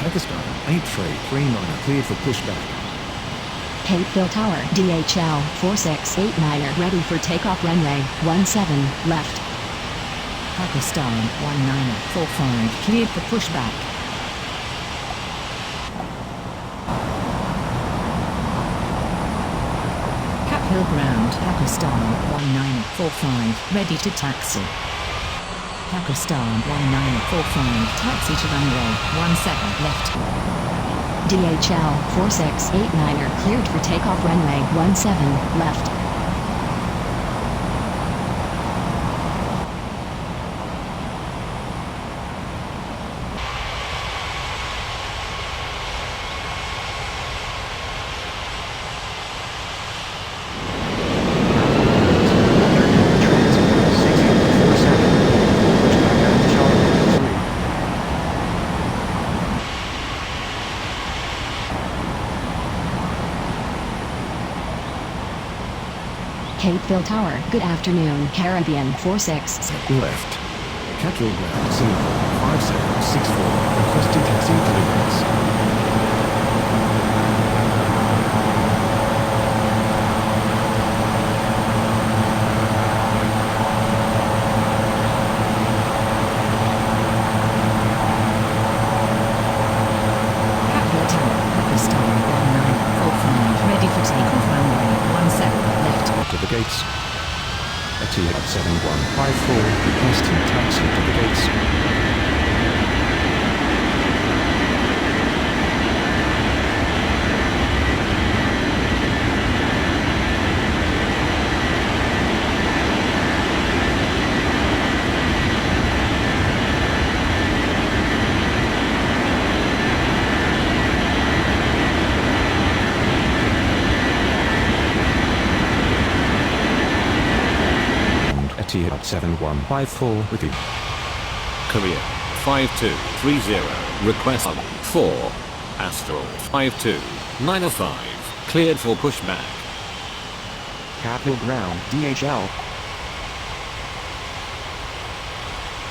Pakistan, 8339 cleared for pushback. Capeville Tower, DHL 4689 ready for takeoff runway 17 left. Pakistan 1945 cleared for pushback. Cap Hill Ground, Pakistan 1945 ready to taxi. Pakistan 1945 taxi to runway 17 left. DHL 4689 cleared for takeoff runway 17 left. Capeville Tower, good afternoon, Caribbean 46. Left. Cattle Ground, Singapore, 5764, requested taxi deliveries. Cap Hill Tower, Pakistan 1945 ready for takeoff runway 17 left. To the gates. Etihad 7154, requesting taxi to the gates. Etihad 7154 with you. Korea 5230 request 4 Astral 52905 cleared for pushback. Capitol Ground, DHL.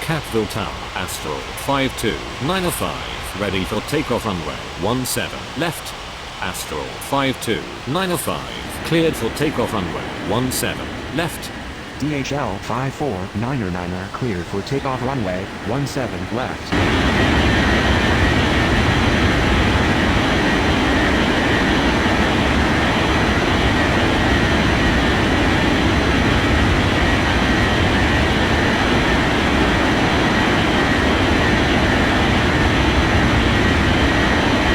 Capville Tower Astral 52905 ready for takeoff runway 17 left. Astral 52905 cleared for takeoff runway 17 left. DHL 549er cleared for takeoff runway 17 left.